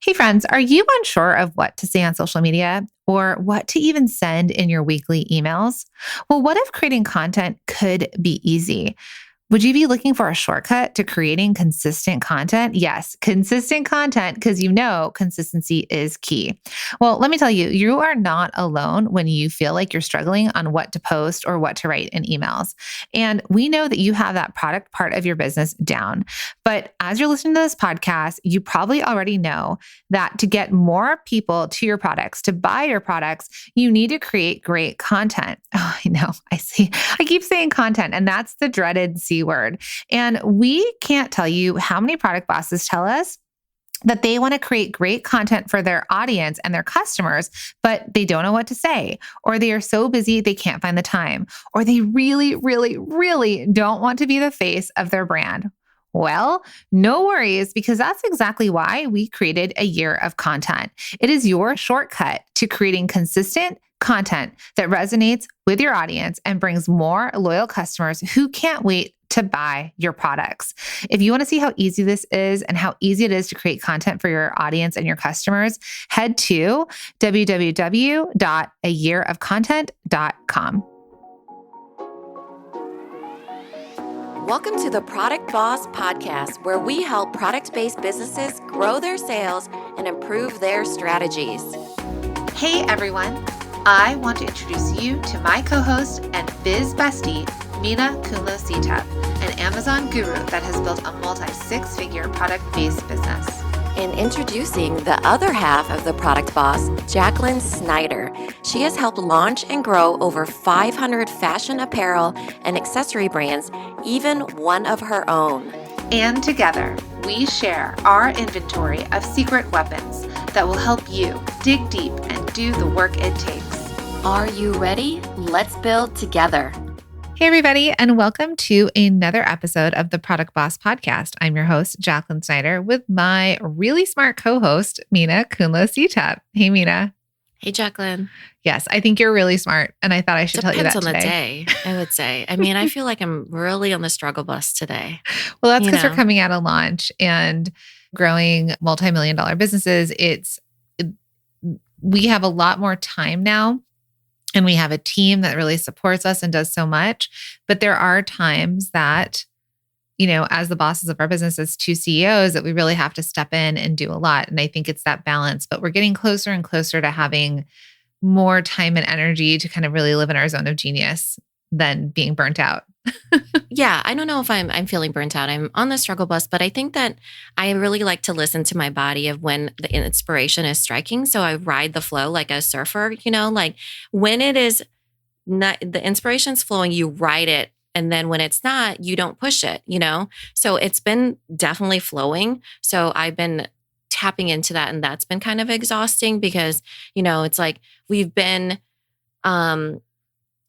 Hey friends, are you unsure of what to say on social media or what to even send in your weekly emails? Well, what if creating content could be easy? Would you be looking for a shortcut to creating consistent content? Yes, consistent content, because you know consistency is key. Well, let me tell you, you are not alone when you feel like you're struggling on what to post or what to write in emails. And we know that you have that product part of your business down. But as you're listening to this podcast, you probably already know that to get more people to your products, to buy your products, you need to create great content. Oh, I know. I keep saying content, and that's the dreaded C word. And we can't tell you how many product bosses tell us that they want to create great content for their audience and their customers, but they don't know what to say, or they are so busy they can't find the time, or they really, really, really don't want to be the face of their brand. Well, no worries, because that's exactly why we created a year of content. It is your shortcut to creating consistent content that resonates with your audience and brings more loyal customers who can't wait to buy your products. If you want to see how easy this is and how easy it is to create content for your audience and your customers, head to www.ayearofcontent.com. Welcome to the Product Boss Podcast, where we help product-based businesses grow their sales and improve their strategies. Hey everyone, I want to introduce you to my co-host and biz bestie, Mina Kunlo-Sitep, an Amazon guru that has built a multi-six-figure product-based business. And introducing the other half of the Product Boss, Jacqueline Snyder. She has helped launch and grow over 500 fashion apparel and accessory brands, even one of her own. And together, we share our inventory of secret weapons that will help you dig deep and do the work it takes. Are you ready? Let's build together. Hey, everybody, and welcome to another episode of the Product Boss Podcast. I'm your host, Jacqueline Snyder, with my really smart co-host, Mina Kunlo-Sitep. Hey, Mina. Hey, Jacqueline. Yes, I think you're really smart, and I thought I should tell you that today. Depends on the day, I would say. I mean, I feel like I'm really on the struggle bus today. Well, that's because we're coming out of launch and growing multi-million-dollar businesses. We have a lot more time now. And we have a team that really supports us and does so much. But there are times that, as the bosses of our business, as two CEOs, that we really have to step in and do a lot. And I think it's that balance. But we're getting closer and closer to having more time and energy to kind of really live in our zone of genius than being burnt out. Yeah, I don't know if I'm feeling burnt out. I'm on the struggle bus, but I think that I really like to listen to my body of when the inspiration is striking. So I ride the flow like a surfer, like when it is not, the inspiration's flowing, you ride it. And then when it's not, you don't push it, So it's been definitely flowing. So I've been tapping into that, and that's been kind of exhausting because, it's like we've been in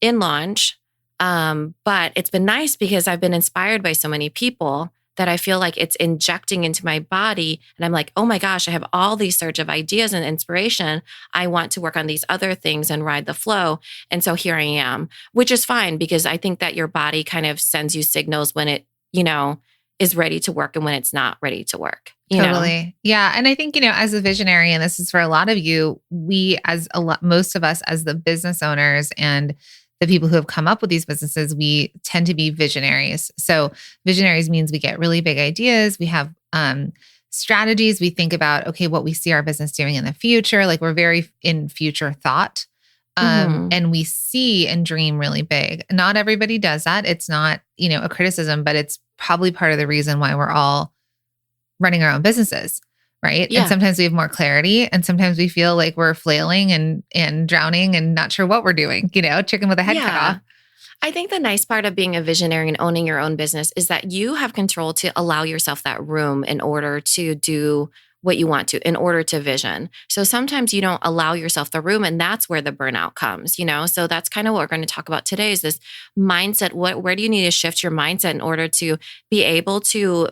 launch. But it's been nice because I've been inspired by so many people that I feel like it's injecting into my body. And I'm like, oh my gosh, I have all these surge of ideas and inspiration. I want to work on these other things and ride the flow. And so here I am, which is fine because I think that your body kind of sends you signals when it, is ready to work and when it's not ready to work. Totally. Yeah. And I think, as a visionary, and this is for a lot of you, most of us as the business owners and the people who have come up with these businesses, we tend to be visionaries. So visionaries means we get really big ideas. We have strategies. We think about, okay, what we see our business doing in the future. Like we're very in future thought. And we see and dream really big. Not everybody does that. It's not, a criticism, but it's probably part of the reason why we're all running our own businesses. Right. Yeah. And sometimes we have more clarity, and sometimes we feel like we're flailing and drowning and not sure what we're doing, chicken with a head cut off. I think the nice part of being a visionary and owning your own business is that you have control to allow yourself that room in order to do what you want to, in order to vision. So sometimes you don't allow yourself the room, and that's where the burnout comes, So that's kind of what we're going to talk about today is this mindset. Where do you need to shift your mindset in order to be able to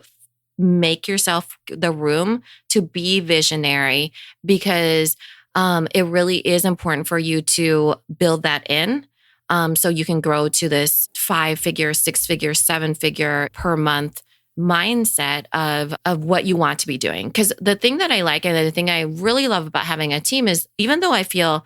make yourself the room to be visionary, because it really is important for you to build that in so you can grow to this 5-figure, 6-figure, 7-figure per month mindset of what you want to be doing. Because the thing that I like and the thing I really love about having a team is even though I feel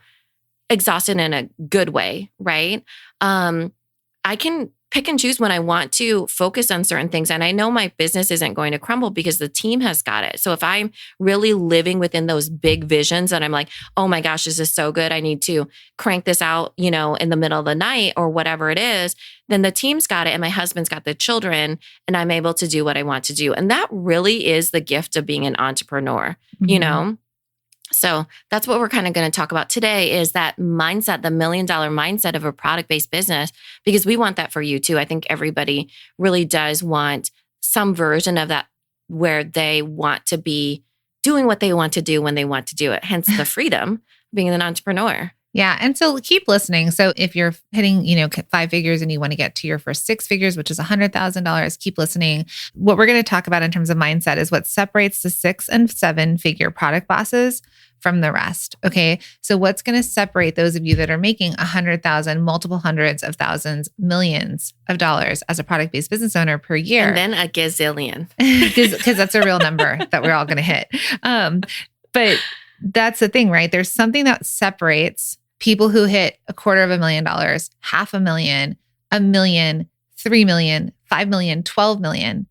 exhausted in a good way, right? I can pick and choose when I want to focus on certain things. And I know my business isn't going to crumble because the team has got it. So if I'm really living within those big visions and I'm like, oh my gosh, this is so good. I need to crank this out, in the middle of the night or whatever it is, then the team's got it. And my husband's got the children and I'm able to do what I want to do. And that really is the gift of being an entrepreneur, So that's what we're kind of going to talk about today is that mindset, the $1 million mindset of a product-based business, because we want that for you too. I think everybody really does want some version of that where they want to be doing what they want to do when they want to do it. Hence the freedom of being an entrepreneur. Yeah. And so keep listening. So if you're hitting, 5 figures and you want to get to your first 6 figures, which is $100,000, keep listening. What we're going to talk about in terms of mindset is what separates the 6 and 7 figure product bosses from the rest. Okay. So what's going to separate those of you that are making 100,000, multiple hundreds of thousands, millions of dollars as a product-based business owner per year? And then a gazillion. Because that's a real number that we're all going to hit. But that's the thing, right? There's something that separates people who hit $250,000, $500,000, $1 million, $3 million, $5 million, $12 million.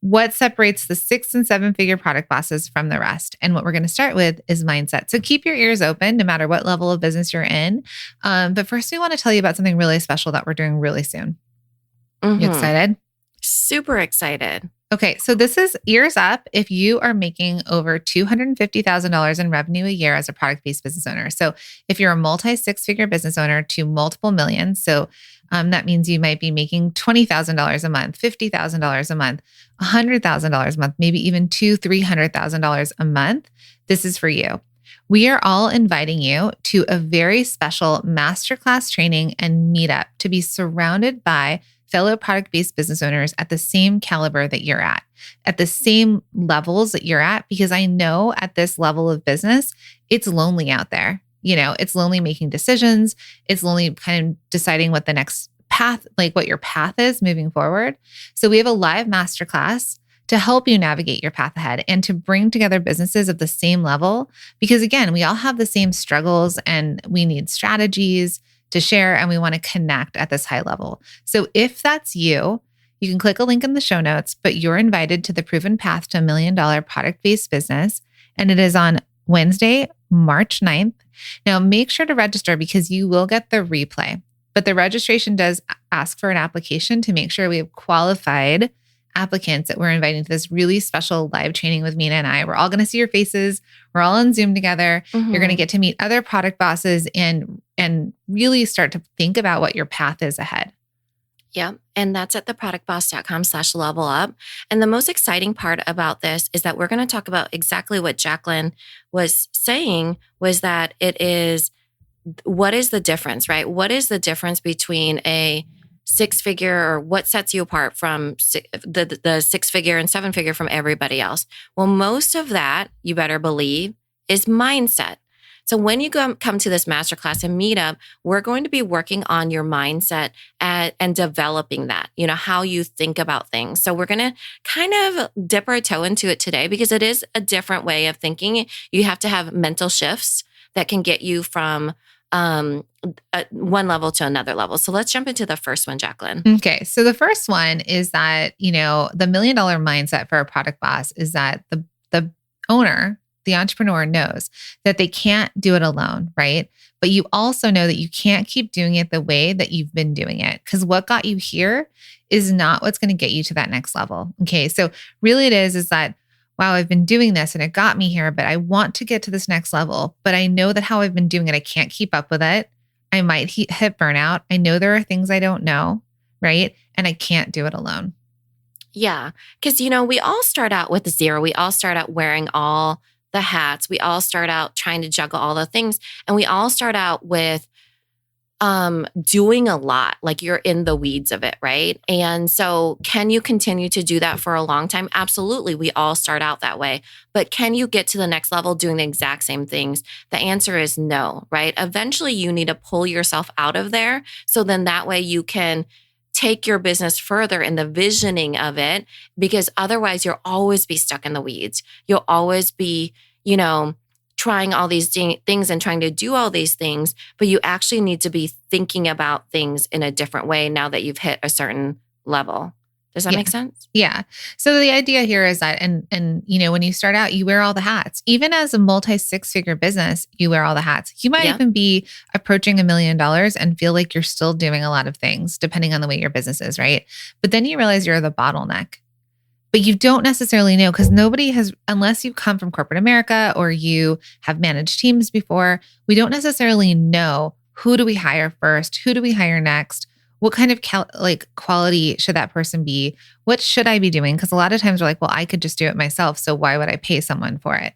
What separates the 6 and 7 figure product bosses from the rest? And what we're going to start with is mindset. So keep your ears open no matter what level of business you're in. But first, we want to tell you about something really special that we're doing really soon. You excited? Super excited. Okay, so this is ears up if you are making over $250,000 in revenue a year as a product-based business owner. So if you're a multi-6-figure business owner to multiple millions, so that means you might be making $20,000 a month, $50,000 a month, $100,000 a month, maybe even $200,000-$300,000 a month. This is for you. We are all inviting you to a very special masterclass training and meetup to be surrounded by fellow product-based business owners at the same caliber that you're at the same levels that you're at, because I know at this level of business, it's lonely out there. It's lonely making decisions. It's lonely kind of deciding what the next path, like what your path is moving forward. So we have a live masterclass to help you navigate your path ahead and to bring together businesses of the same level, because again, we all have the same struggles and we need strategies to share, and we want to connect at this high level. So if that's you, you can click a link in the show notes, but you're invited to the Proven Path to $1 Million product-based business. And it is on Wednesday, March 9th. Now make sure to register because you will get the replay, but the registration does ask for an application to make sure we have qualified applicants that we're inviting to this really special live training with Mina and I. We're all going to see your faces. We're all on Zoom together. You're going to get to meet other product bosses and really start to think about what your path is ahead. Yeah. And that's at theproductboss.com/level up. And the most exciting part about this is that we're going to talk about exactly what Jacqueline was saying, was that it is, what is the difference, right? What is the difference between a 6-figure, or what sets you apart from the 6-figure and 7-figure from everybody else? Well, most of that, you better believe, is mindset. So when you come to this masterclass and meetup, we're going to be working on your mindset and developing that, how you think about things. So we're going to kind of dip our toe into it today because it is a different way of thinking. You have to have mental shifts that can get you from one level to another level. So let's jump into the first one, Jacqueline. Okay. So the first one is that, the $1 million mindset for a product boss is that the owner, the entrepreneur, knows that they can't do it alone, right? But you also know that you can't keep doing it the way that you've been doing it, because what got you here is not what's going to get you to that next level. Okay. So really it is that, wow, I've been doing this and it got me here, but I want to get to this next level. But I know that how I've been doing it, I can't keep up with it. I might hit burnout. I know there are things I don't know, right? And I can't do it alone. Yeah. Because, we all start out with 0. We all start out wearing all the hats. We all start out trying to juggle all the things. And we all start out with doing a lot, like you're in the weeds of it, right? And so can you continue to do that for a long time? Absolutely. We all start out that way. But can you get to the next level doing the exact same things? The answer is no, right? Eventually you need to pull yourself out of there. So then that way you can take your business further in the visioning of it, because otherwise you'll always be stuck in the weeds. You'll always be, trying all these things and trying to do all these things, but you actually need to be thinking about things in a different way now that you've hit a certain level. Does that make sense? Yeah. So the idea here is that, and when you start out, you wear all the hats. Even as a multi 6-figure business, you wear all the hats. You might even be approaching $1 million and feel like you're still doing a lot of things, depending on the way your business is, right? But then you realize you're the bottleneck. But you don't necessarily know, because nobody has, unless you come from corporate America or you have managed teams before, we don't necessarily know, who do we hire first? Who do we hire next? What kind of quality should that person be? What should I be doing? Because a lot of times we're like, well, I could just do it myself, so why would I pay someone for it?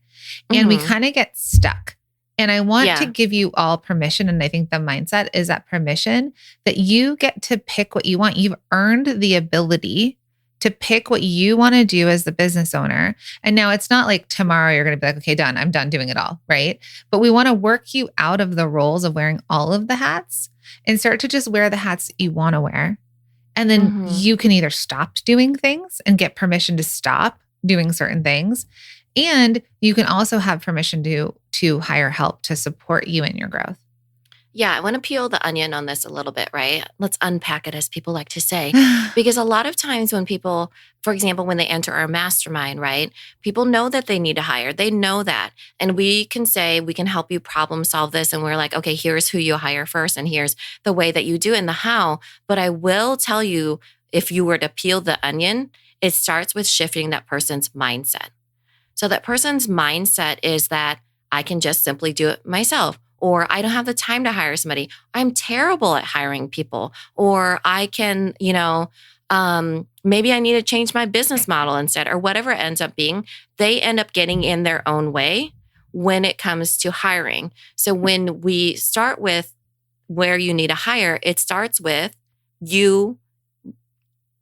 And we kind of get stuck. And I want to give you all permission. And I think the mindset is that permission that you get to pick what you want. You've earned the ability to pick what you want to do as the business owner. And now it's not like tomorrow you're going to be like, okay, done. I'm done doing it all, right? But we want to work you out of the roles of wearing all of the hats and start to just wear the hats that you want to wear. And then you can either stop doing things and get permission to stop doing certain things. And you can also have permission to hire help to support you in your growth. Yeah, I want to peel the onion on this a little bit, right? Let's unpack it, as people like to say. Because a lot of times when people, for example, when they enter our mastermind, right, people know that they need to hire. They know that. And we can say, we can help you problem solve this. And we're like, okay, here's who you hire first. And here's the way that you do it and the how. But I will tell you, if you were to peel the onion, it starts with shifting that person's mindset. So that person's mindset is that I can just simply do it myself. Or I don't have the time to hire somebody. I'm terrible at hiring people. Or I can, maybe I need to change my business model instead, or whatever it ends up being. They end up getting in their own way when it comes to hiring. So when we start with where you need to hire, it starts with you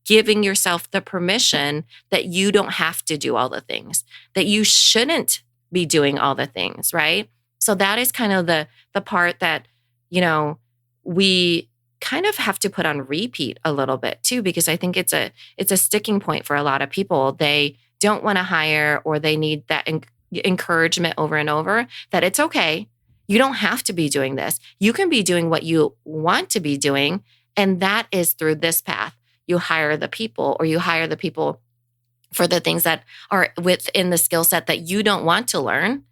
giving yourself the permission that you don't have to do all the things, that you shouldn't be doing all the things, right? So that is kind of the part that, we kind of have to put on repeat a little bit too, because I think it's a sticking point for a lot of people. They don't want to hire, or they need that encouragement over and over that it's okay. You don't have to be doing this. You can be doing what you want to be doing. And that is through this path. You hire the people, or you hire the people for the things that are within the skill set that you don't want to learn.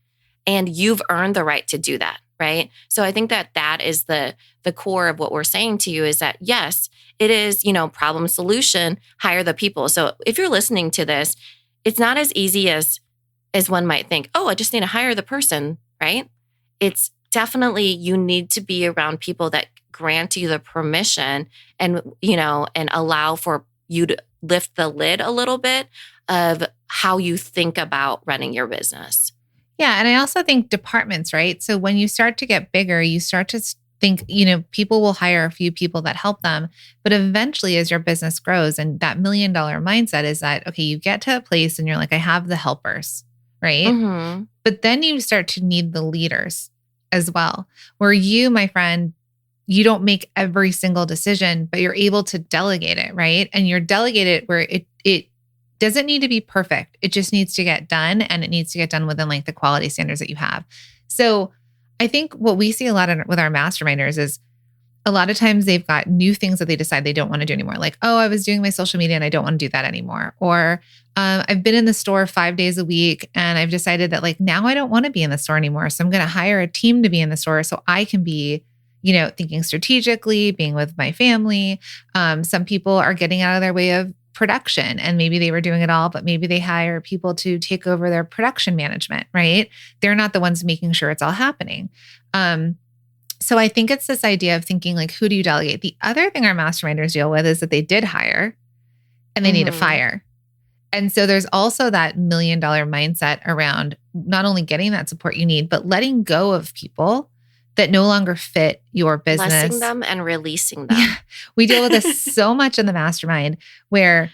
And you've earned the right to do that, right? So I think that is the core of what we're saying to you, is that, yes, it is, problem solution, hire the people. So if you're listening to this, it's not as easy as one might think, oh, I just need to hire the person, right? It's definitely, you need to be around people that grant you the permission and, and allow for you to lift the lid a little bit of how you think about running your business. Yeah. And I also think departments, right? So when you start to get bigger, you start to think, people will hire a few people that help them. But eventually, as your business grows, and that $1 million mindset is that, okay, you get to a place and you're like, I have the helpers, right? Mm-hmm. But then you start to need the leaders as well, where you, my friend, you don't make every single decision, but you're able to delegate it, right? And you're delegated where it doesn't need to be perfect. It just needs to get done, and it needs to get done within like the quality standards that you have. So I think what we see a lot with our masterminders is a lot of times they've got new things that they decide they don't want to do anymore. Like, oh, I was doing my social media and I don't want to do that anymore. Or I've been in the store 5 days a week and I've decided that like now I don't want to be in the store anymore. So I'm going to hire a team to be in the store so I can be, thinking strategically, being with my family. Some people are getting out of their way of production, and maybe they were doing it all, but maybe they hire people to take over their production management, right? They're not the ones making sure it's all happening. So I think it's this idea of thinking like, who do you delegate? The other thing our masterminders deal with is that they did hire and they need to fire. And so there's also that $1 million mindset around not only getting that support you need, but letting go of people that no longer fit your business. Blessing them and releasing them. Yeah. We deal with this so much in the mastermind where,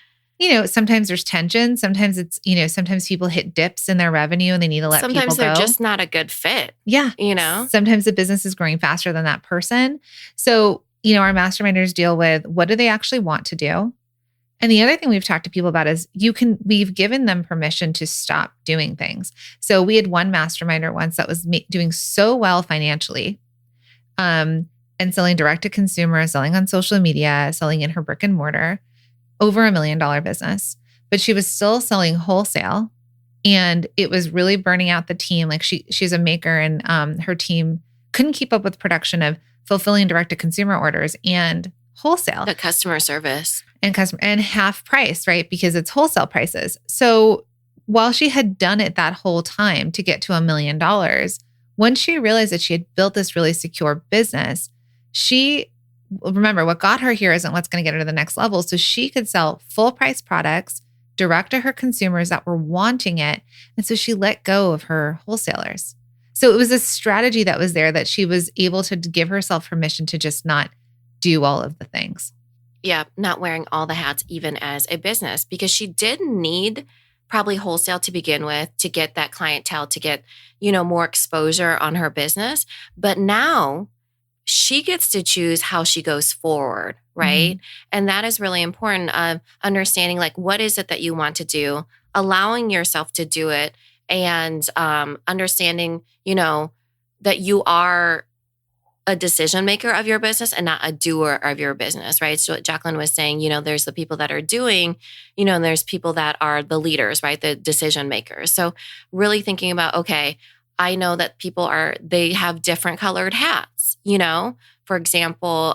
sometimes there's tension. Sometimes it's, sometimes people hit dips in their revenue and they need to let people go. Sometimes they're just not a good fit. Yeah. Sometimes the business is growing faster than that person. So, our masterminders deal with what do they actually want to do? And the other thing we've talked to people about is we've given them permission to stop doing things. So we had one masterminder once that was doing so well financially, and selling direct to consumer, selling on social media, selling in her brick and mortar, over $1 million business, but she was still selling wholesale. And it was really burning out the team. Like she's a maker, and her team couldn't keep up with production of fulfilling direct to consumer orders and wholesale. The customer service. And half price, right? Because it's wholesale prices. So while she had done it that whole time to get to $1 million, once she realized that she had built this really secure business, remember, what got her here isn't what's going to get her to the next level. So she could sell full price products direct to her consumers that were wanting it. And so she let go of her wholesalers. So it was a strategy that was there that she was able to give herself permission to just not do all of the things. Yeah, not wearing all the hats even as a business, because she did need probably wholesale to begin with to get that clientele, to get, more exposure on her business. But now she gets to choose how she goes forward, right? Mm-hmm. And that is really important of understanding, like, what is it that you want to do, allowing yourself to do it, and understanding, that you are a decision maker of your business and not a doer of your business, right? So what Jacqueline was saying, there's the people that are doing, and there's people that are the leaders, right? The decision makers. So really thinking about, okay, I know that they have different colored hats, For example,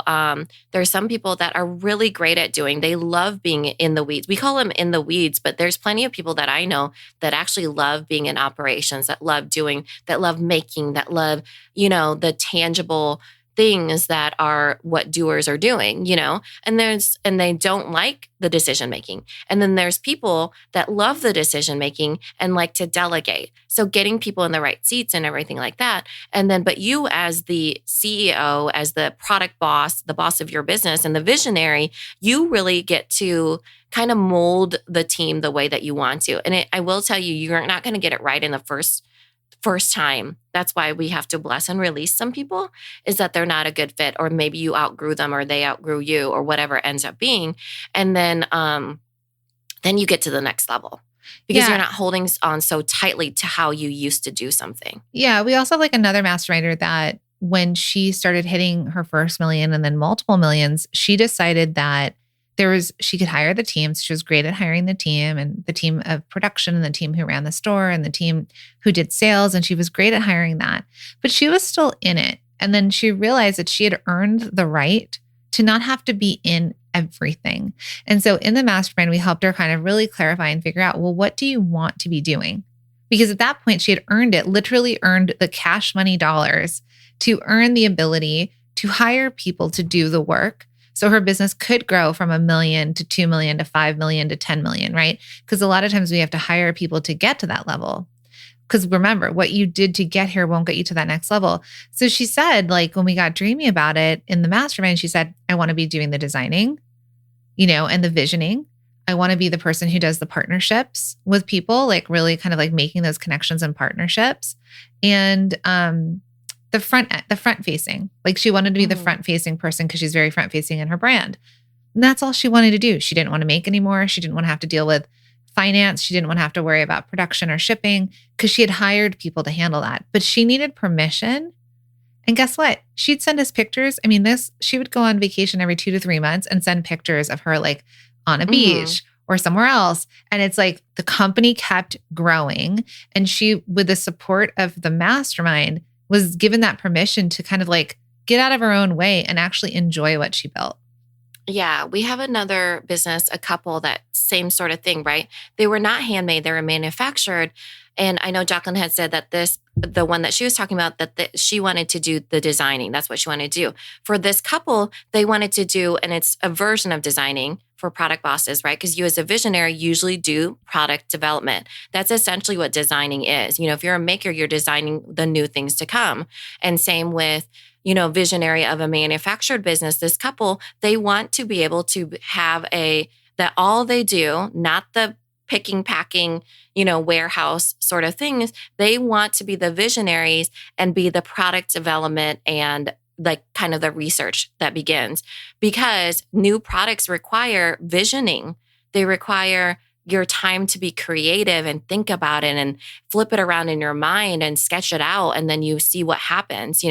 there's some people that are really great at they love being in the weeds. We call them in the weeds, but there's plenty of people that I know that actually love being in operations, that love doing, that love making, that love, the tangible things that are what doers are doing, and they don't like the decision making. And then there's people that love the decision making and like to delegate. So getting people in the right seats and everything like that. And then, but you as the CEO, as the product boss, the boss of your business and the visionary, you really get to kind of mold the team the way that you want to. And I will tell you, you're not going to get it right in the first time. That's why we have to bless and release some people, is that they're not a good fit, or maybe you outgrew them or they outgrew you, or whatever it ends up being. And then you get to the next level because you're not holding on so tightly to how you used to do something. Yeah. We also have like another masterminder that when she started hitting her first million and then multiple millions, she decided that she could hire the team. So she was great at hiring the team, and the team of production, and the team who ran the store, and the team who did sales. And she was great at hiring that, but she was still in it. And then she realized that she had earned the right to not have to be in everything. And so in the mastermind, we helped her kind of really clarify and figure out, well, what do you want to be doing? Because at that point she had earned it, literally earned the cash money dollars to earn the ability to hire people to do the work. So her business could grow from $1 million to $2 million to $5 million to $10 million, right? Because a lot of times we have to hire people to get to that level. Because remember, what you did to get here won't get you to that next level. So she said, like, when we got dreamy about it in the mastermind, she said, I want to be doing the designing, and the visioning. I want to be the person who does the partnerships with people, like really kind of like making those connections and partnerships. And the front facing, like she wanted to be the front facing person because she's very front facing in her brand. And that's all she wanted to do. She didn't want to make anymore. She didn't want to have to deal with finance. She didn't want to have to worry about production or shipping because she had hired people to handle that. But she needed permission. And guess what? She'd send us pictures. I mean, she would go on vacation every 2 to 3 months and send pictures of her like on a beach or somewhere else. And it's like the company kept growing. And she, with the support of the mastermind, was given that permission to kind of like get out of her own way and actually enjoy what she built. Yeah, we have another business, a couple that same sort of thing, right? They were not handmade, they were manufactured. And I know Jacqueline had said that the one that she was talking about, that she wanted to do the designing. That's what she wanted to do. For this couple, they wanted to do, and it's a version of designing for product bosses, right? Because you as a visionary usually do product development. That's essentially what designing is. If you're a maker, you're designing the new things to come. And same with, visionary of a manufactured business. This couple, they want to be able to have that all they do, not the picking, packing, warehouse sort of things. They want to be the visionaries and be the product development and like kind of the research that begins, because new products require visioning. They require your time to be creative and think about it and flip it around in your mind and sketch it out. And then you see what happens,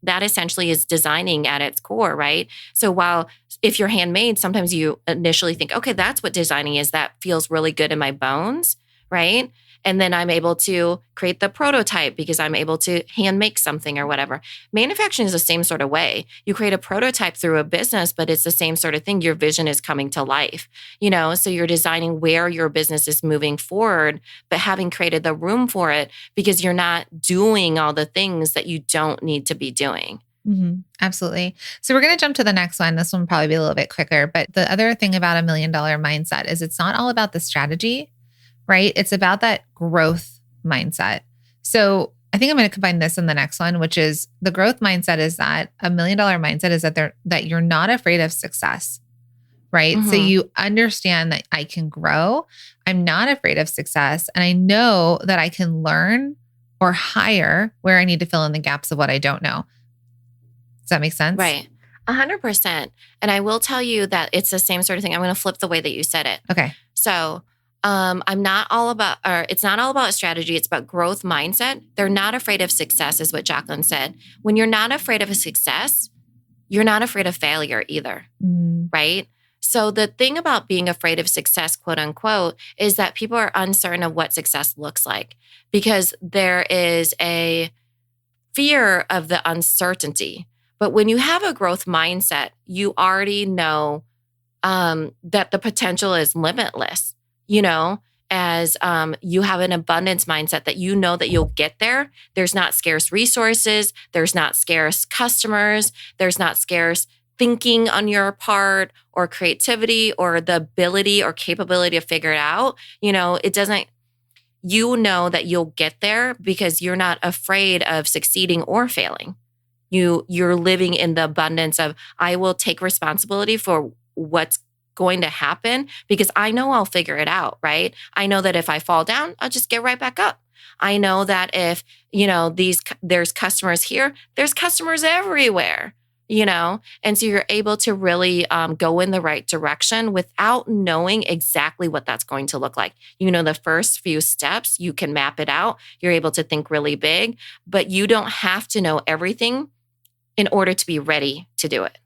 that essentially is designing at its core, right? So while if you're handmade, sometimes you initially think, okay, that's what designing is. That feels really good in my bones, right? And then I'm able to create the prototype because I'm able to hand make something or whatever. Manufacturing is the same sort of way. You create a prototype through a business, but it's the same sort of thing. Your vision is coming to life, so you're designing where your business is moving forward, but having created the room for it because you're not doing all the things that you don't need to be doing. Absolutely. So we're going to jump to the next one. This one will probably be a little bit quicker, but the other thing about $1 million mindset is it's not all about the strategy, right? It's about that growth mindset. So I think I'm going to combine this in the next one, which is the growth mindset is that $1 million mindset is that you're not afraid of success, right? So you understand that I can grow. I'm not afraid of success. And I know that I can learn or hire where I need to fill in the gaps of what I don't know. Does that make sense? Right. 100%. And I will tell you that it's the same sort of thing. I'm going to flip the way that you said it. Okay. So it's not all about strategy. It's about growth mindset. They're not afraid of success is what Jacqueline said. When you're not afraid of a success, you're not afraid of failure either. Right? So the thing about being afraid of success, quote unquote, is that people are uncertain of what success looks like because there is a fear of the uncertainty. But when you have a growth mindset, you already know that the potential is limitless. As you have an abundance mindset that you know that you'll get there. There's not scarce resources. There's not scarce customers. There's not scarce thinking on your part or creativity or the ability or capability to figure it out. It doesn't, know that you'll get there because you're not afraid of succeeding or failing. You're living in the abundance of, I will take responsibility for what's going to happen because I know I'll figure it out, right? I know that if I fall down, I'll just get right back up. I know that if, there's customers here, there's customers everywhere, And so you're able to really go in the right direction without knowing exactly what that's going to look like. The first few steps, you can map it out. You're able to think really big, but you don't have to know everything in order to be ready to do it.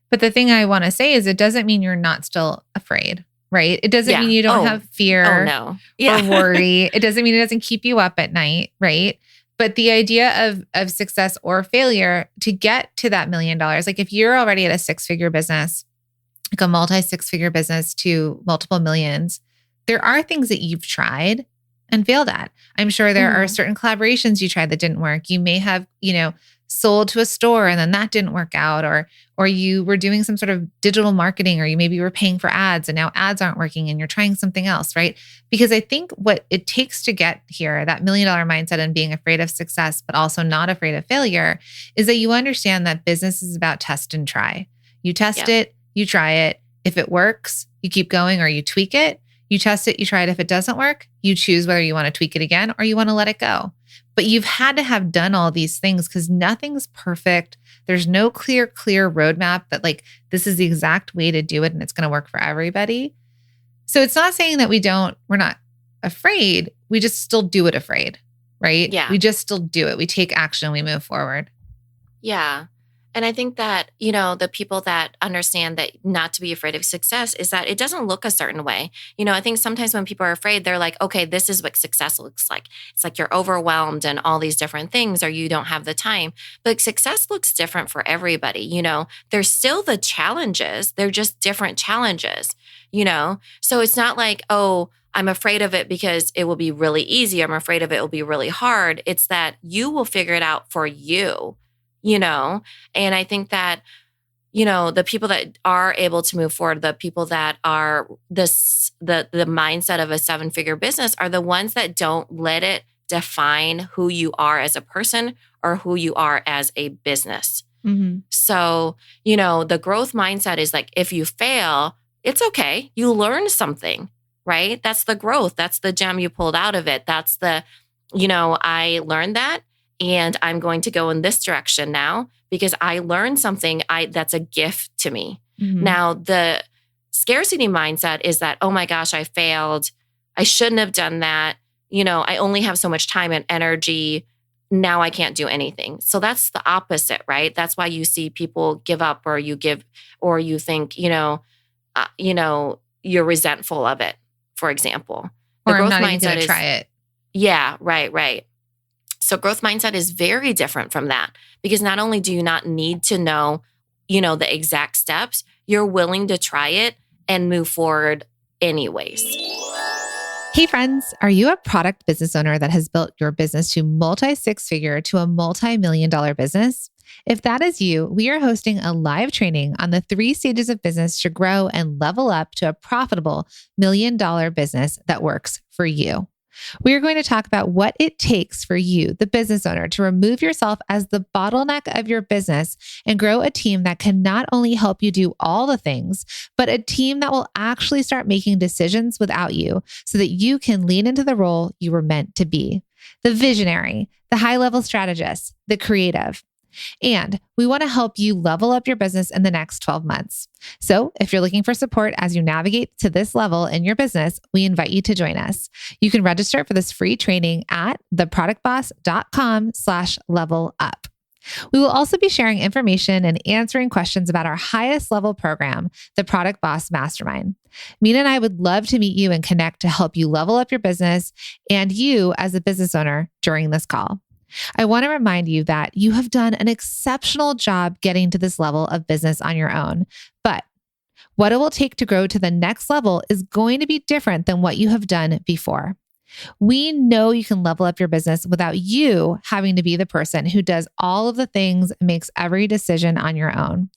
But the thing I want to say is it doesn't mean you're not still afraid, right? It doesn't mean you don't have fear or worry. It doesn't mean it doesn't keep you up at night, right? But the idea of success or failure to get to that $1 million, like if you're already at a 6-figure business, like a multi-6-figure business to multiple millions, there are things that you've tried and failed at. I'm sure there are certain collaborations you tried that didn't work. You may have, sold to a store and then that didn't work out, or you were doing some sort of digital marketing, or you maybe were paying for ads and now ads aren't working and you're trying something else, right? Because I think what it takes to get here, that $1 million mindset and being afraid of success, but also not afraid of failure, is that you understand that business is about test and try. You test it, you try it. If it works, you keep going or you tweak it. You test it, you try it. If it doesn't work, you choose whether you want to tweak it again or you want to let it go. But you've had to have done all these things because nothing's perfect. There's no clear roadmap that like, this is the exact way to do it and it's going to work for everybody. So it's not saying that we're not afraid. We just still do it afraid, right? Yeah. We just still do it. We take action, we move forward. Yeah. And I think that, the people that understand that not to be afraid of success is that it doesn't look a certain way. I think sometimes when people are afraid, they're like, okay, this is what success looks like. It's like you're overwhelmed and all these different things, or you don't have the time. But success looks different for everybody. There's still the challenges. They're just different challenges, So it's not like, oh, I'm afraid of it because it will be really easy. I'm afraid of it will be really hard. It's that you will figure it out for you. And I think that, the people that are able to move forward, the people that are the mindset of a 7-figure business are the ones that don't let it define who you are as a person or who you are as a business. So, the growth mindset is like, if you fail, it's okay. You learn something, right? That's the growth. That's the gem you pulled out of it. That's the, I learned that. and I'm going to go in this direction now because I learned something that's a gift to me. Mm-hmm. Now, the scarcity mindset is that, oh my gosh, I failed. I shouldn't have done that. I only have so much time and energy. Now I can't do anything. So that's the opposite, right? That's why you see people give up, or you think, you're resentful of it, for example. Or I'm not even going to try it. Yeah, right. So growth mindset is very different from that, because not only do you not need to know, the exact steps, you're willing to try it and move forward anyways. Hey friends, are you a product business owner that has built your business to multi-six-figure to a multi-million-dollar business? If that is you, we are hosting a live training on the 3 stages of business to grow and level up to a profitable million-dollar business that works for you. We are going to talk about what it takes for you, the business owner, to remove yourself as the bottleneck of your business and grow a team that can not only help you do all the things, but a team that will actually start making decisions without you so that you can lean into the role you were meant to be. The visionary, the high-level strategist, the creative. And we want to help you level up your business in the next 12 months. So if you're looking for support as you navigate to this level in your business, we invite you to join us. You can register for this free training at theproductboss.com/level-up. We will also be sharing information and answering questions about our highest level program, the Product Boss Mastermind. Mina and I would love to meet you and connect to help you level up your business and you as a business owner during this call. I want to remind you that you have done an exceptional job getting to this level of business on your own, but what it will take to grow to the next level is going to be different than what you have done before. We know you can level up your business without you having to be the person who does all of the things and makes every decision on your own.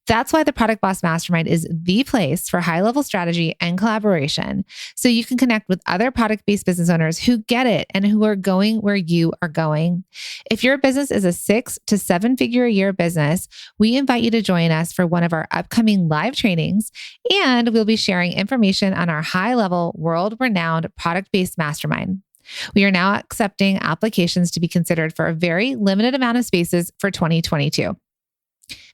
That's why the Product Boss Mastermind is the place for high-level strategy and collaboration, so you can connect with other product-based business owners who get it and who are going where you are going. If your business is a 6 to 7 figure a year business, we invite you to join us for one of our upcoming live trainings, and we'll be sharing information on our high-level, world-renowned product-based mastermind. We are now accepting applications to be considered for a very limited amount of spaces for 2022.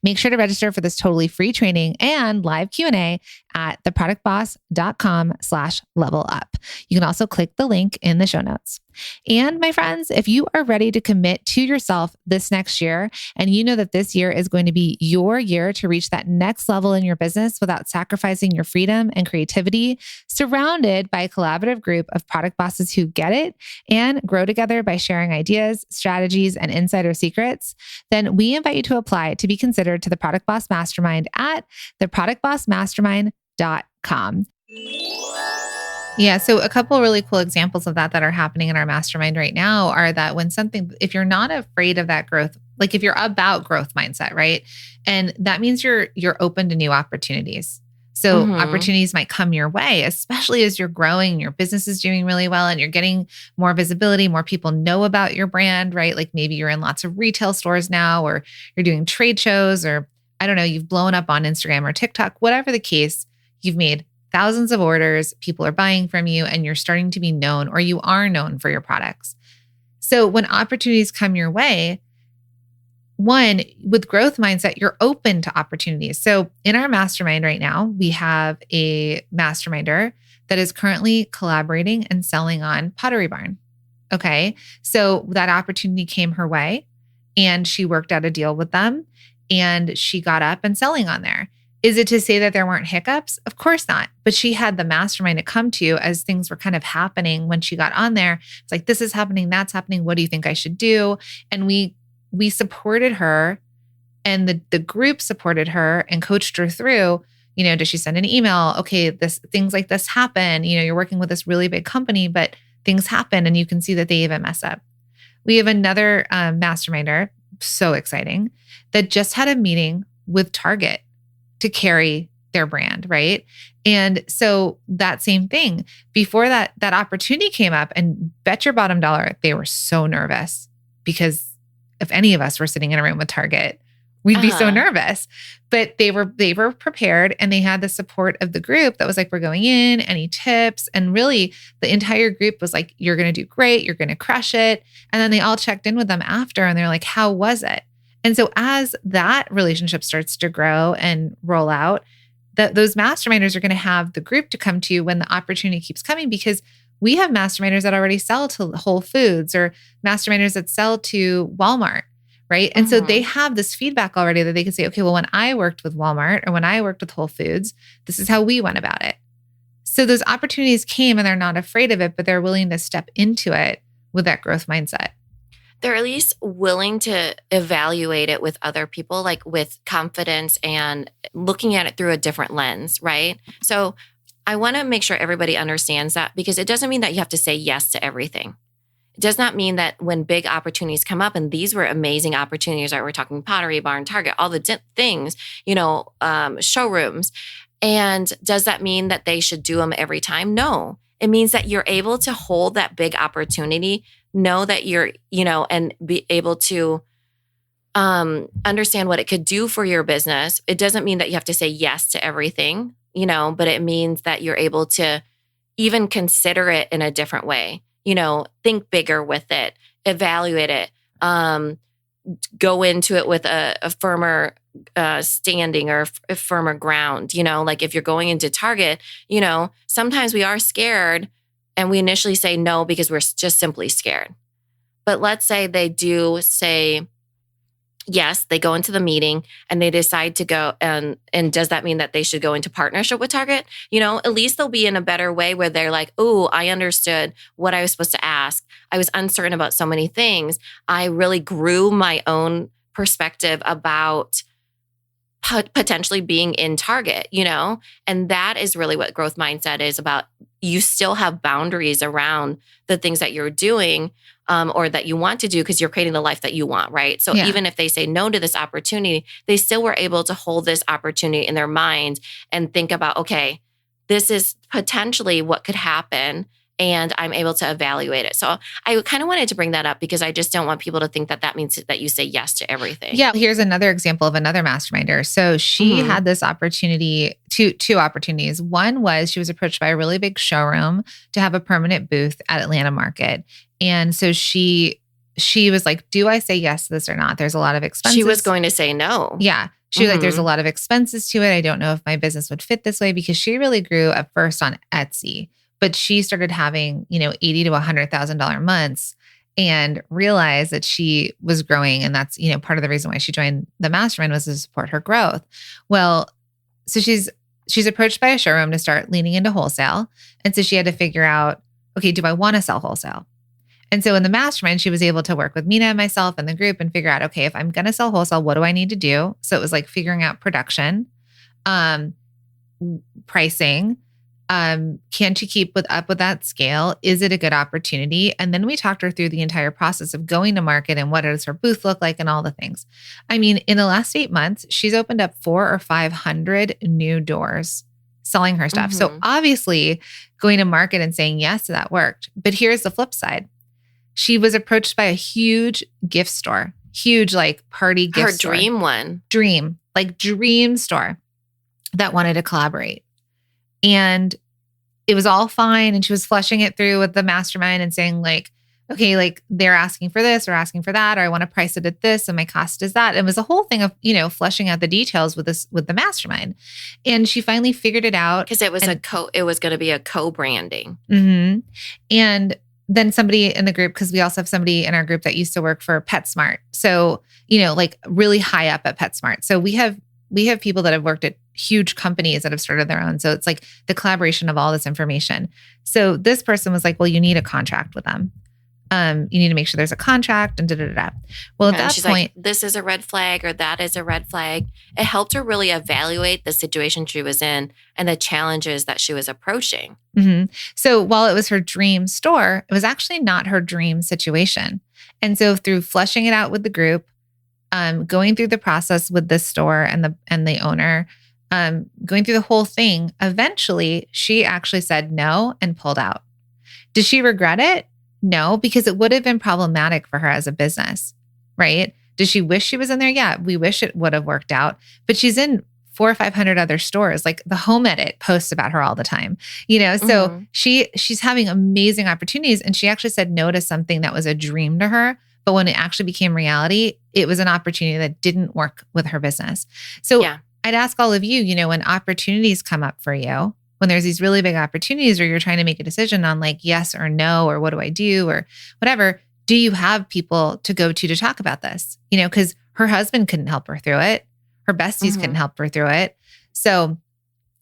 Make sure to register for this totally free training and live Q&A at theproductboss.com/level-up. You can also click the link in the show notes. And my friends, if you are ready to commit to yourself this next year, and you know that this year is going to be your year to reach that next level in your business without sacrificing your freedom and creativity, surrounded by a collaborative group of product bosses who get it and grow together by sharing ideas, strategies, and insider secrets, then we invite you to apply to be considered to the Product Boss Mastermind at theproductbossmastermind.com. Yeah. So a couple really cool examples of that are happening in our mastermind right now are that if you're not afraid of that growth, like if you're about growth mindset, right? And that means you're open to new opportunities. So opportunities might come your way, especially as you're growing, your business is doing really well and you're getting more visibility, more people know about your brand, right? Like maybe you're in lots of retail stores now, or you're doing trade shows, or I don't know, you've blown up on Instagram or TikTok, whatever the case, you've made thousands of orders, people are buying from you, and you're starting to be known, or you are known for your products. So when opportunities come your way, one, with growth mindset, you're open to opportunities. So in our mastermind right now, we have a masterminder that is currently collaborating and selling on Pottery Barn. Okay. So that opportunity came her way and she worked out a deal with them and she got up and selling on there. Is it to say that there weren't hiccups? Of course not. But she had the mastermind to come to as things were kind of happening when she got on there. It's like, this is happening, that's happening. What do you think I should do? And we supported her, and the group supported her and coached her through, does she send an email? Okay, things like this happen. You're working with this really big company, but things happen and you can see that they even mess up. We have another masterminder, so exciting, that just had a meeting with Target to carry their brand, right? And so that same thing, before that opportunity came up, and bet your bottom dollar, they were so nervous, because if any of us were sitting in a room with Target, We'd be so nervous. But they were prepared, and they had the support of the group that was like, we're going in, any tips? And really the entire group was like, you're going to do great. You're going to crush it. And then they all checked in with them after, and they're like, how was it? And so as that relationship starts to grow and roll out, those masterminders are going to have the group to come to when the opportunity keeps coming, because we have masterminders that already sell to Whole Foods or masterminders that sell to Walmart, right? And so they have this feedback already that they can say, okay, well, when I worked with Walmart or when I worked with Whole Foods, this is how we went about it. So those opportunities came, and they're not afraid of it, but they're willing to step into it with that growth mindset. They're at least willing to evaluate it with other people, like with confidence and looking at it through a different lens, right? So I want to make sure everybody understands that, because it doesn't mean that you have to say yes to everything. It does not mean that when big opportunities come up, and these were amazing opportunities, right? We're talking Pottery Barn, Target, all the things, showrooms. And does that mean that they should do them every time? No. It means that you're able to hold that big opportunity, know that you're, and be able to understand what it could do for your business. It doesn't mean that you have to say yes to everything, but it means that you're able to even consider it in a different way, think bigger with it, evaluate it, go into it with a firmer standing or a firmer ground, like if you're going into Target, sometimes we are scared and we initially say no because we're just simply scared. But let's say they do say yes, they go into the meeting and they decide to go, and does that mean that they should go into partnership with Target? At least they'll be in a better way where they're like, oh, I understood what I was supposed to ask. I was uncertain about so many things. I really grew my own perspective about potentially being in Target, and that is really what growth mindset is about. You still have boundaries around the things that you're doing or that you want to do, because you're creating the life that you want, right? So even if they say no to this opportunity, they still were able to hold this opportunity in their mind and think about, okay, this is potentially what could happen, and I'm able to evaluate it. So I kind of wanted to bring that up because I just don't want people to think that that means that you say yes to everything. Yeah. Here's another example of another masterminder. So she had this opportunity, two opportunities. One was she was approached by a really big showroom to have a permanent booth at Atlanta Market. And so she was like, do I say yes to this or not? There's a lot of expenses. She was going to say no. Yeah. She was like, there's a lot of expenses to it. I don't know if my business would fit this way, because she really grew at first on Etsy. But she started having, $80,000 to $100,000 months and realized that she was growing. And that's, part of the reason why she joined the mastermind was to support her growth. Well, so she's approached by a showroom to start leaning into wholesale. And so she had to figure out, okay, do I want to sell wholesale? And so in the mastermind, she was able to work with Mina and myself and the group and figure out, okay, if I'm going to sell wholesale, what do I need to do? So it was like figuring out production, pricing. Can she keep up with that scale? Is it a good opportunity? And then we talked her through the entire process of going to market and what does her booth look like and all the things. I mean, in the last 8 months, she's opened up 400 or 500 new doors selling her stuff. So obviously going to market and saying yes to that worked. But here's the flip side. She was approached by a huge gift store, huge like party gift store. Her dream one. Dream store that wanted to collaborate. And it was all fine. And she was fleshing it through with the mastermind and saying like, okay, like they're asking for this or asking for that, or I want to price it at this and my cost is that. It was a whole thing of, fleshing out the details with the mastermind. And she finally figured it out. Because it was it was going to be a co-branding. Mm-hmm. And then somebody in the group, because we also have somebody in our group that used to work for PetSmart. So, like really high up at PetSmart. So we have people that have worked at huge companies that have started their own. So it's like the collaboration of all this information. So this person was like, well, you need a contract with them. You need to make sure there's a contract and da-da-da-da. Well, at that point, like, this is a red flag or that is a red flag. It helped her really evaluate the situation she was in and the challenges that she was approaching. Mm-hmm. So while it was her dream store, it was actually not her dream situation. And so through fleshing it out with the group, going through the process with this store and the owner, going through the whole thing, eventually she actually said no and pulled out. Did she regret it? No, because it would have been problematic for her as a business, right? Does she wish she was in there? Yeah, we wish it would have worked out, but she's in 400 or 500 other stores. Like the Home Edit posts about her all the time, so Mm-hmm. she's having amazing opportunities. And she actually said no to something that was a dream to her. But when it actually became reality, it was an opportunity that didn't work with her business. So Yeah. I'd ask all of you, when opportunities come up for you, when there's these really big opportunities or you're trying to make a decision on like yes or no, or what do I do or whatever, do you have people to go to talk about this? Because her husband couldn't help her through it. Her besties couldn't Mm-hmm. help her through it. So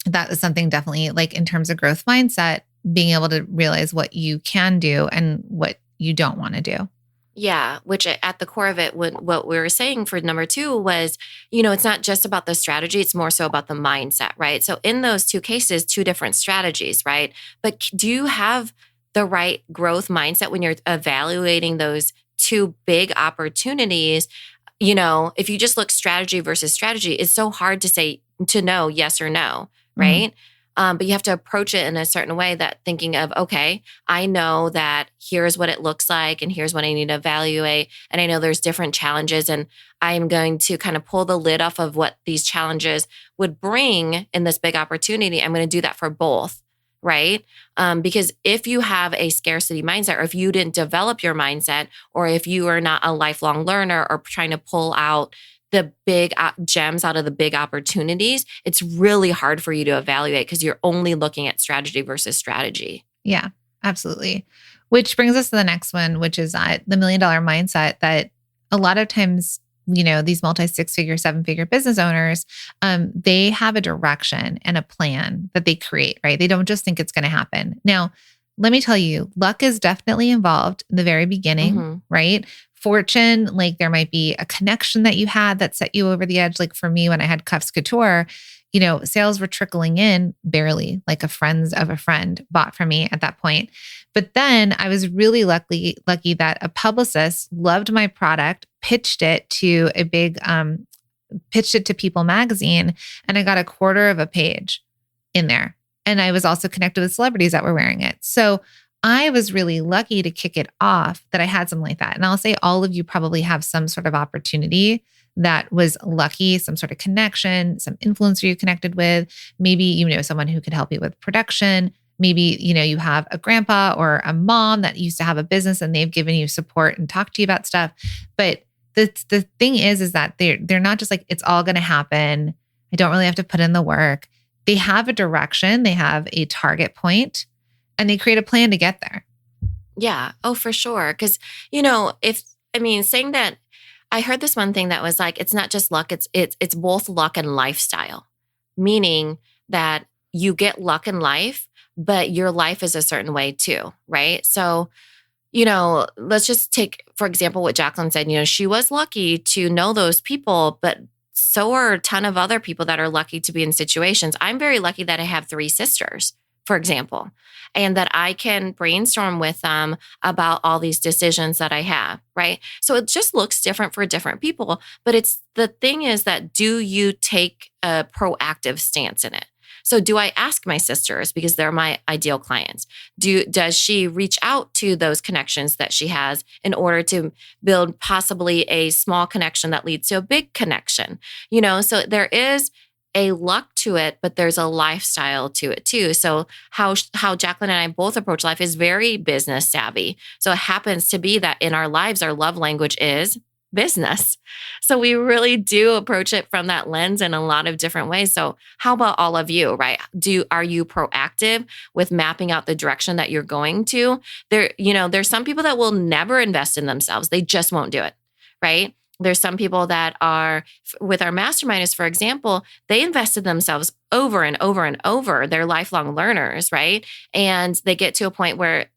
that was something definitely like in terms of growth mindset, being able to realize what you can do and what you don't want to do. Yeah, which at the core of it, what we were saying for number two was, it's not just about the strategy, it's more so about the mindset, right? So in those two cases, two different strategies, right? But do you have the right growth mindset when you're evaluating those two big opportunities? If you just look strategy versus strategy, it's so hard to know yes or no, Mhm. right? But you have to approach it in a certain way that thinking of, okay, I know that here's what it looks like and here's what I need to evaluate. And I know there's different challenges and I'm going to kind of pull the lid off of what these challenges would bring in this big opportunity. I'm going to do that for both, right? Because if you have a scarcity mindset or if you didn't develop your mindset or if you are not a lifelong learner or trying to pull out the big gems out of the big opportunities, it's really hard for you to evaluate because you're only looking at strategy versus strategy. Yeah, absolutely. Which brings us to the next one, which is the $1 million mindset that a lot of times, these multi 6-figure, 7-figure business owners, they have a direction and a plan that they create, right? They don't just think it's going to happen. Now, let me tell you, luck is definitely involved in the very beginning, Mm-hmm. right? Fortune, like there might be a connection that you had that set you over the edge. Like for me, when I had Cuffs Couture, sales were trickling in barely, like a friend of a friend bought from me at that point. But then I was really lucky that a publicist loved my product, pitched it to People magazine, and I got a quarter of a page in there. And I was also connected with celebrities that were wearing it. So I was really lucky to kick it off that I had something like that. And I'll say all of you probably have some sort of opportunity that was lucky, some sort of connection, some influencer you connected with. Maybe you know someone who could help you with production. Maybe, you have a grandpa or a mom that used to have a business and they've given you support and talked to you about stuff. But the thing is that they're not just like, it's all going to happen. I don't really have to put in the work. They have a direction, they have a target point, and they create a plan to get there. Yeah. Oh, for sure. Because, saying that, I heard this one thing that was like, it's not just luck, it's both luck and lifestyle, meaning that you get luck in life, but your life is a certain way too, right? So, let's just take, for example, what Jacqueline said, she was lucky to know those people, but so are a ton of other people that are lucky to be in situations. I'm very lucky that I have 3 sisters, for example, and that I can brainstorm with them about all these decisions that I have, right? So it just looks different for different people, but the thing is that do you take a proactive stance in it? So do I ask my sisters because they're my ideal clients? Does she reach out to those connections that she has in order to build possibly a small connection that leads to a big connection? So there is a luck to it, but there's a lifestyle to it too. So how Jacqueline and I both approach life is very business savvy. So it happens to be that in our lives, our love language is business. So we really do approach it from that lens in a lot of different ways. So how about all of you, right? Are you proactive with mapping out the direction that you're going to? There's some people that will never invest in themselves. They just won't do it, right? There's some people that are with our masterminders, for example, they invested themselves over and over and over. They're lifelong learners, right? And they get to a point where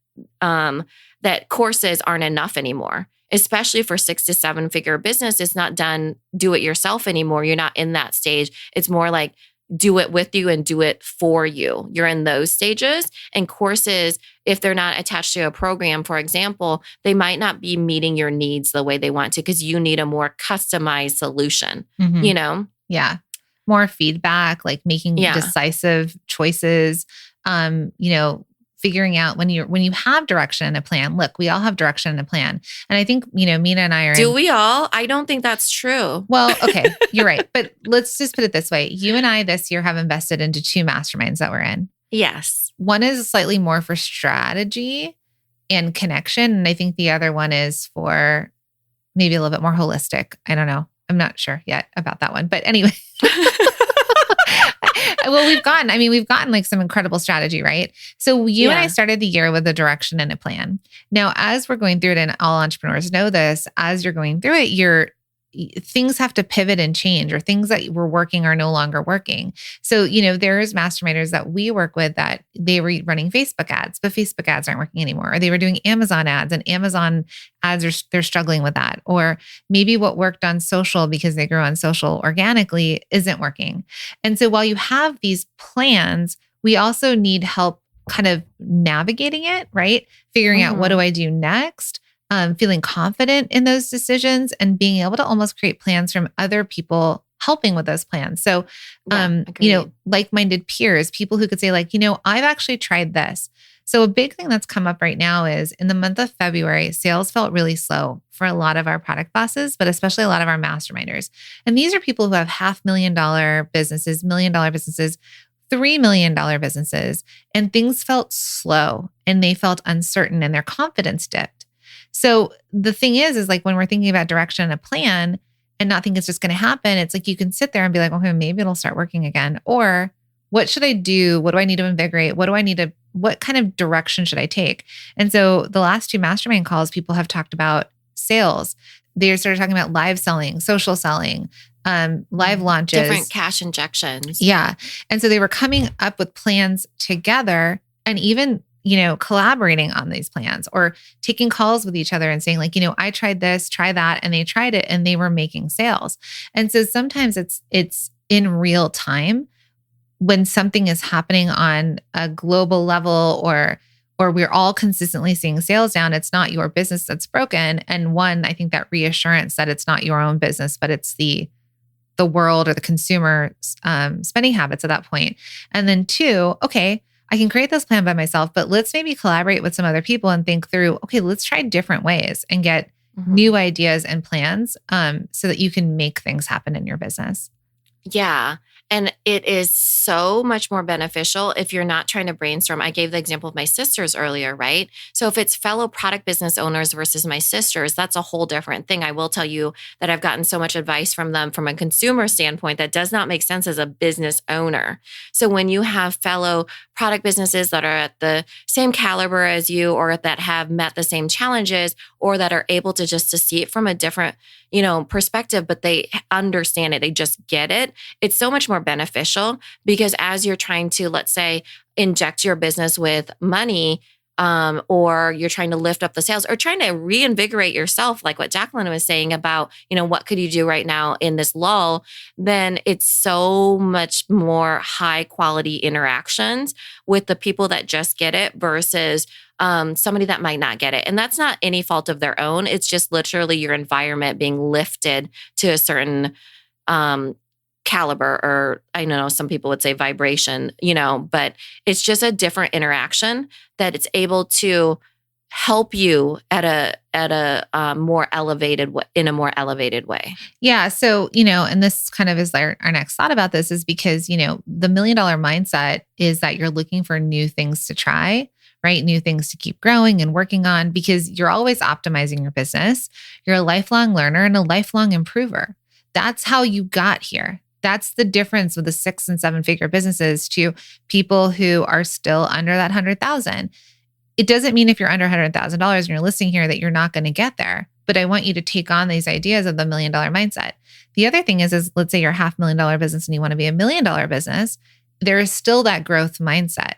that courses aren't enough anymore, especially for 6 to 7 figure business. It's not done do it yourself anymore. You're not in that stage. It's more like do it with you and do it for you. You're in those stages. And courses, if they're not attached to a program, for example, they might not be meeting your needs the way they want to because you need a more customized solution, Yeah. More feedback, like making Yeah. decisive choices, figuring out when you have direction and a plan. Look, we all have direction and a plan. And I think, Mina and I are Do we all? I don't think that's true. Well, okay, you're right. But let's just put it this way. You and I this year have invested into 2 masterminds that we're in. Yes. One is slightly more for strategy and connection. And I think the other one is for maybe a little bit more holistic. I don't know. I'm not sure yet about that one. But anyway. Well, we've gotten like some incredible strategy, right? So you and I started the year with a direction and a plan. Now, as we're going through it, and all entrepreneurs know this, as you're going through it, things have to pivot and change, or things that were working are no longer working. So, there's masterminders that we work with that they were running Facebook ads, but Facebook ads aren't working anymore. Or they were doing Amazon ads, and Amazon ads they're struggling with that. Or maybe what worked on social because they grew on social organically isn't working. And so while you have these plans, we also need help kind of navigating it, right? Figuring out, what do I do next? Feeling confident in those decisions and being able to almost create plans from other people helping with those plans. So, like-minded peers, people who could say like, I've actually tried this. So a big thing that's come up right now is in the month of February, sales felt really slow for a lot of our product bosses, but especially a lot of our masterminders. And these are people who have $500,000 businesses, $1 million businesses, $3 million businesses, and things felt slow and they felt uncertain and their confidence dipped. So the thing is like when we're thinking about direction and a plan and not think it's just going to happen, it's like you can sit there and be like, okay, maybe it'll start working again. Or what should I do? What do I need to invigorate? What kind of direction should I take? And so the last 2 mastermind calls, people have talked about sales. They started talking about live selling, social selling, live launches. Different cash injections. Yeah. And so they were coming up with plans together and even collaborating on these plans or taking calls with each other and saying like, I tried this, try that. And they tried it and they were making sales. And so sometimes it's in real time when something is happening on a global level or we're all consistently seeing sales down. It's not your business that's broken. And one, I think that reassurance that it's not your own business, but it's the world or the consumer spending habits at that point. And then 2, okay, I can create this plan by myself, but let's maybe collaborate with some other people and think through, okay, let's try different ways and get new ideas and plans so that you can make things happen in your business. Yeah. And it is so much more beneficial if you're not trying to brainstorm. I gave the example of my sisters earlier, right? So if it's fellow product business owners versus my sisters, that's a whole different thing. I will tell you that I've gotten so much advice from them from a consumer standpoint that does not make sense as a business owner. So when you have fellow product businesses that are at the same caliber as you or that have met the same challenges or that are able to see it from a different perspective, but they understand it. They just get it. It's so much more beneficial because as you're trying to, let's say, inject your business with money, or you're trying to lift up the sales or trying to reinvigorate yourself, like what Jacqueline was saying about, what could you do right now in this lull, then it's so much more high quality interactions with the people that just get it versus somebody that might not get it. And that's not any fault of their own. It's just literally your environment being lifted to a certain caliber, or I know some people would say vibration, but it's just a different interaction that it's able to help you at a more elevated in a more elevated way. Yeah. So, and this kind of is our next thought about this is because, the $1 million mindset is that you're looking for new things to try, right? New things to keep growing and working on because you're always optimizing your business. You're a lifelong learner and a lifelong improver. That's how you got here. That's the difference with the 6 and 7 figure businesses to people who are still under that 100,000. It doesn't mean if you're under $100,000 and you're listening here that you're not going to get there. But I want you to take on these ideas of the $1 million mindset. The other thing is let's say you're a $500,000 business and you want to be $1 million business. There is still that growth mindset.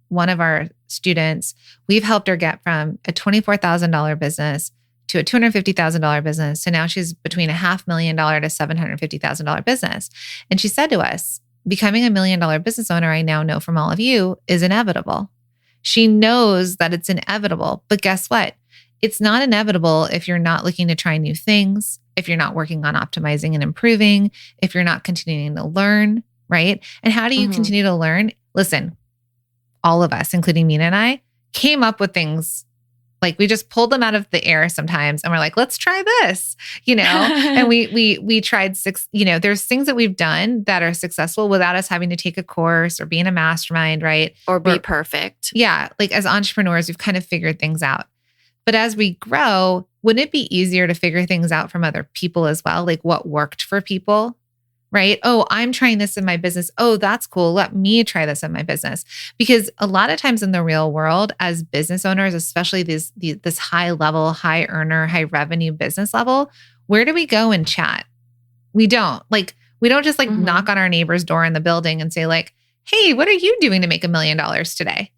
One of our students, we've helped her get from a $24,000 business to a $250,000 business. So now she's between a $500,000 to $750,000 business. And she said to us, becoming a $1 million business owner, I now know from all of you, is inevitable. She knows that it's inevitable, but guess what? It's not inevitable if you're not looking to try new things, if you're not working on optimizing and improving, if you're not continuing to learn, right? And how do you continue to learn? Listen, all of us, including Mina and I, came up with things. Like we just pulled them out of the air sometimes and we're like, let's try this, and we tried there's things that we've done that are successful without us having to take a course or be in a mastermind, right? Or be perfect. Yeah. Like as entrepreneurs, we've kind of figured things out. But as we grow, wouldn't it be easier to figure things out from other people as well? Like what worked for people? Right? Oh, I'm trying this in my business. Oh, that's cool. Let me try this in my business. Because a lot of times in the real world, as business owners, especially this high level, high earner, high revenue business level, where do we go and chat? We don't. Like, we don't just knock on our neighbor's door in the building and say like, hey, what are you doing to make $1 million today?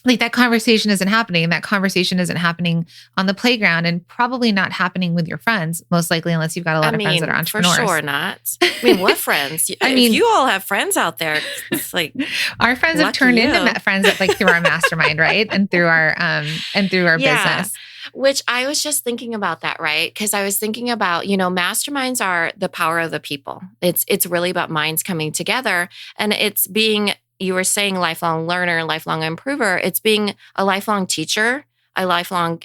Like that conversation isn't happening. That conversation isn't happening on the playground and probably not happening with your friends, most likely, unless you've got a lot of friends that are entrepreneurs. For sure not. What friends? If you all have friends out there, it's like our friends have turned into friends that through our mastermind, right? And through our business. Which I was just thinking about that, right? Because I was thinking about, masterminds are the power of the people. It's really about minds coming together, and it's being. You were saying lifelong learner, lifelong improver. It's being a lifelong teacher, a lifelong,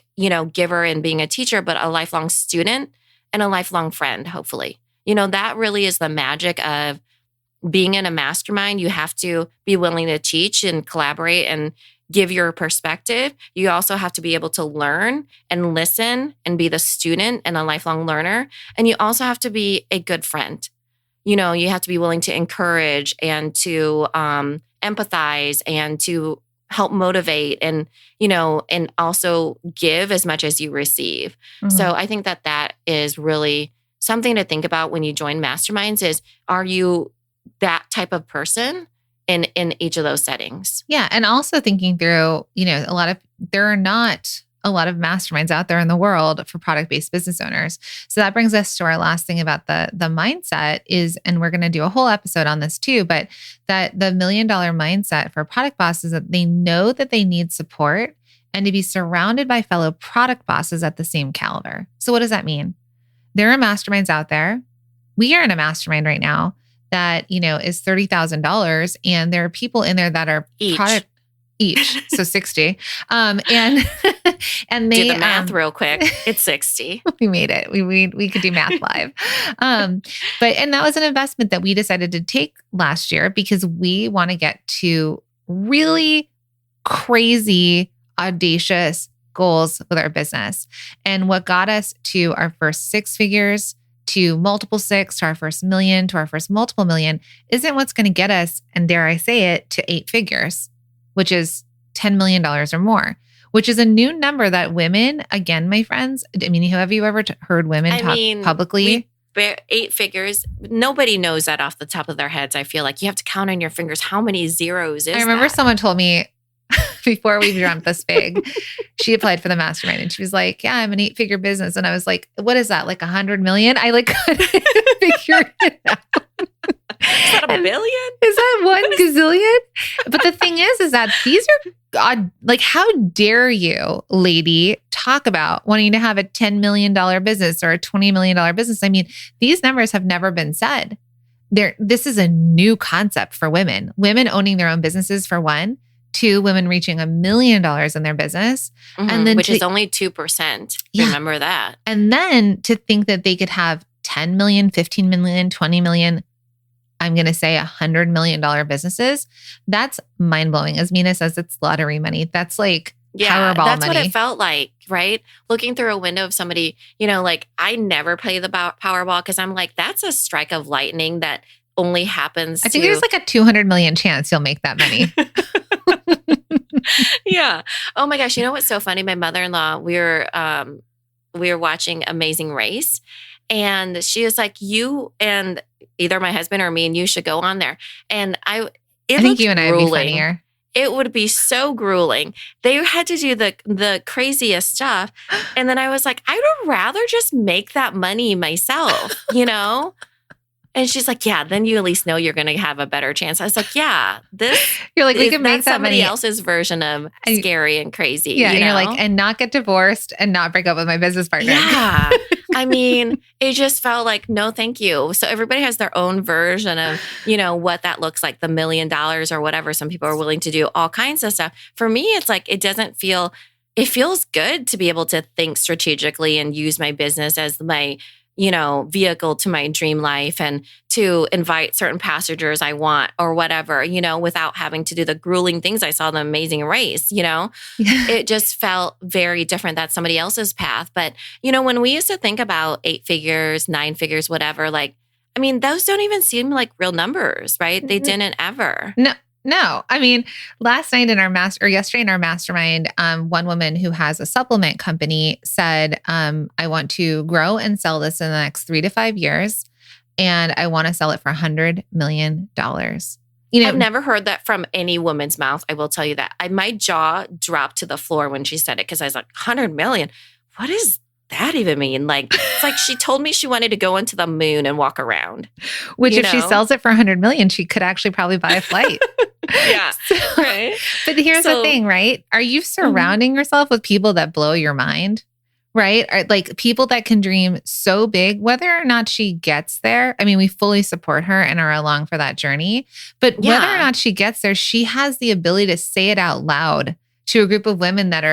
giver and being a teacher, but a lifelong student and a lifelong friend, hopefully. That really is the magic of being in a mastermind. You have to be willing to teach and collaborate and give your perspective. You also have to be able to learn and listen and be the student and a lifelong learner. And you also have to be a good friend. You have to be willing to encourage and to empathize and to help motivate and, and also give as much as you receive. Mm-hmm. So I think that is really something to think about when you join masterminds is, are you that type of person in each of those settings? Yeah. And also thinking through, there are not a lot of masterminds out there in the world for product-based business owners. So that brings us to our last thing about the mindset is, and we're going to do a whole episode on this too, but that the $1 million mindset for product bosses is that they know that they need support and to be surrounded by fellow product bosses at the same caliber. So what does that mean? There are masterminds out there. We are in a mastermind right now that, is $30,000. And there are people in there that are each. So 60. And they do the math real quick. It's 60. We made it. We could do math live. And that was an investment that we decided to take last year because we want to get to really crazy, audacious goals with our business. And what got us to our first 6 figures, to multiple 6, to our first $1 million, to our first multiple million, isn't what's going to get us, and dare I say it, to 8 figures. Which is $10 million or more, which is a new number that women, again, my friends, have you ever heard women talk publicly? 8 figures. Nobody knows that off the top of their heads. I feel like you have to count on your fingers. How many zeros is that? I remember someone told me before we dreamt this big, she applied for the mastermind and she was like, yeah, I'm an 8-figure business. And I was like, what is that? Like 100 million? I couldn't figure it out. Is that a billion? Is that 1 gazillion? But the thing is that these are how dare you, lady, talk about wanting to have a $10 million business or a $20 million business? These numbers have never been said. This is a new concept for women. Women owning their own businesses for one. 2, women reaching $1 million in their business. Mm-hmm, and then which is only 2%. Yeah. Remember that. And then to think that they could have 10 million, 15 million, 20 million, I'm going to say $100 million businesses. That's mind blowing. As Mina says, it's lottery money. That's like Powerball that's money. What it felt like, right? Looking through a window of somebody, I never play the Powerball because I'm like, that's a strike of lightning that only happens. I think there's like a 200 million chance you'll make that money. Yeah. Oh my gosh. You know what's so funny? My mother-in-law, we were watching Amazing Race. And she was like, you and either my husband or me and you should go on there. And I think you and I would be funnier. It would be so grueling. They had to do the craziest stuff. And then I was like, I would rather just make that money myself, And she's like, yeah, then you at least know you're going to have a better chance. I was like, yeah, you're like, we can make somebody else's version of scary and crazy. Yeah. And you're like, and not get divorced and not break up with my business partner. Yeah. I mean, it just felt like, no, thank you. So everybody has their own version of, what that looks like, the $1 million or whatever. Some people are willing to do all kinds of stuff. For me, it's like, it feels good to be able to think strategically and use my business as my, vehicle to my dream life and to invite certain passengers I want or whatever, without having to do the grueling things I saw in The Amazing Race, It just felt very different. That's somebody else's path. But, when we used to think about 8 figures, 9 figures, whatever, those don't even seem like real numbers, right? They didn't ever. No. I mean, yesterday in our mastermind, one woman who has a supplement company said, I want to grow and sell this in the next 3 to 5 years. And I want to sell it for $100 million. I've never heard that from any woman's mouth. I will tell you that. My jaw dropped to the floor when she said it because I was like, 100 million? What does that even mean? It's like she told me she wanted to go into the moon and walk around. Which if she sells it for 100 million, she could actually probably buy a flight. Yeah. Right. But here's the thing, right? Are you surrounding yourself with people that blow your mind? Right? Or like people that can dream so big, whether or not she gets there. I mean, we fully support her and are along for that journey. But whether or not she gets there, she has the ability to say it out loud to a group of women that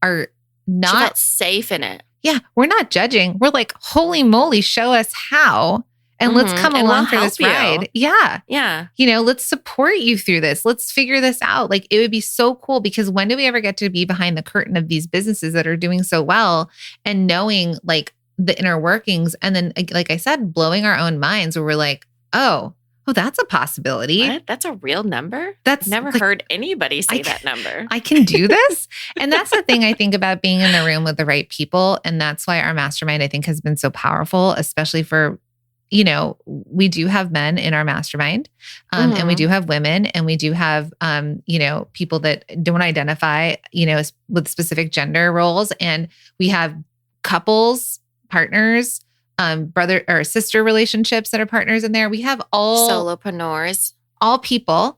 are not she felt safe in it. Yeah, we're not judging. We're like, holy moly, show us how. And let's come along for this ride. Yeah. Yeah. Let's support you through this. Let's figure this out. Like, it would be so cool because when do we ever get to be behind the curtain of these businesses that are doing so well and knowing like the inner workings? And then, like I said, blowing our own minds where we're like, oh, that's a possibility. What? That's a real number? That's never heard anybody say that number. I can do this. And that's the thing I think about being in the room with the right people. And that's why our mastermind, I think, has been so powerful, especially for, we do have men in our mastermind and we do have women and we do have, people that don't identify, with specific gender roles. And we have couples, partners, brother or sister relationships that are partners in there. We have all solopreneurs, all people,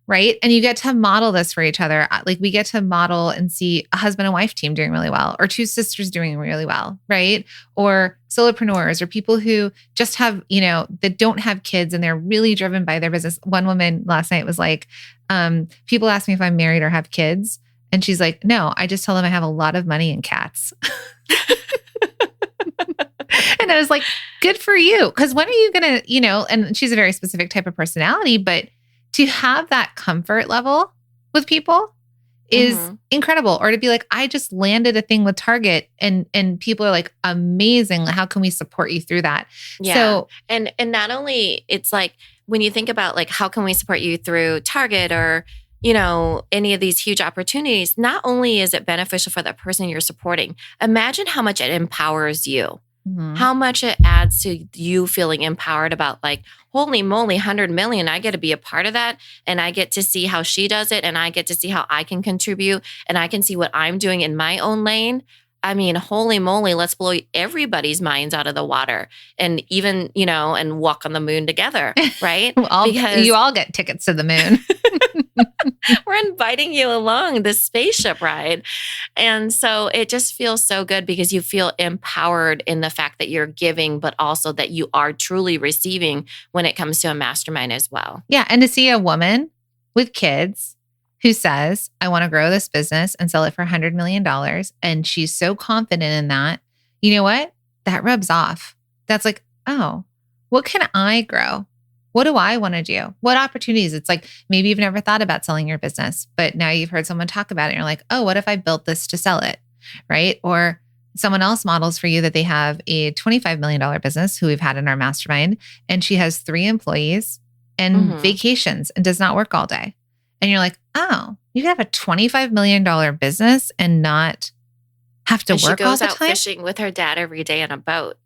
right? And you get to model this for each other. Like we get to model and see a husband and wife team doing really well, or 2 sisters doing really well, right? Or solopreneurs, or people who just have, that don't have kids and they're really driven by their business. One woman last night was like, people ask me if I'm married or have kids. And she's like, no, I just tell them I have a lot of money and cats. And I was like, good for you. Because when are you going to, and she's a very specific type of personality, but to have that comfort level with people is incredible. Or to be like, I just landed a thing with Target and people are like, amazing. How can we support you through that? Yeah. So, and not only it's like, when you think about like, how can we support you through Target or, any of these huge opportunities, not only is it beneficial for the person you're supporting, imagine how much it empowers you. How much it adds to you feeling empowered about like, holy moly, 100 million, I get to be a part of that. And I get to see how she does it. And I get to see how I can contribute. And I can see what I'm doing in my own lane. I mean, holy moly, let's blow everybody's minds out of the water and even, and walk on the moon together, right? Because you all get tickets to the moon. We're inviting you along this spaceship ride. And so it just feels so good because you feel empowered in the fact that you're giving, but also that you are truly receiving when it comes to a mastermind as well. Yeah. And to see a woman with kids who says, I want to grow this business and sell it for $100 million. And she's so confident in that, you know what? That rubs off. That's like, oh, what can I grow? What do I want to do? What opportunities? It's like, maybe you've never thought about selling your business, but now you've heard someone talk about it. And you're like, oh, what if I built this to sell it? Right? Or someone else models for you that they have a $25 million business who we've had in our mastermind. And she has 3 employees and vacations and does not work all day. And you're like, oh, you can have a $25 million business and not have to work all the time. She goes out fishing with her dad every day on a boat,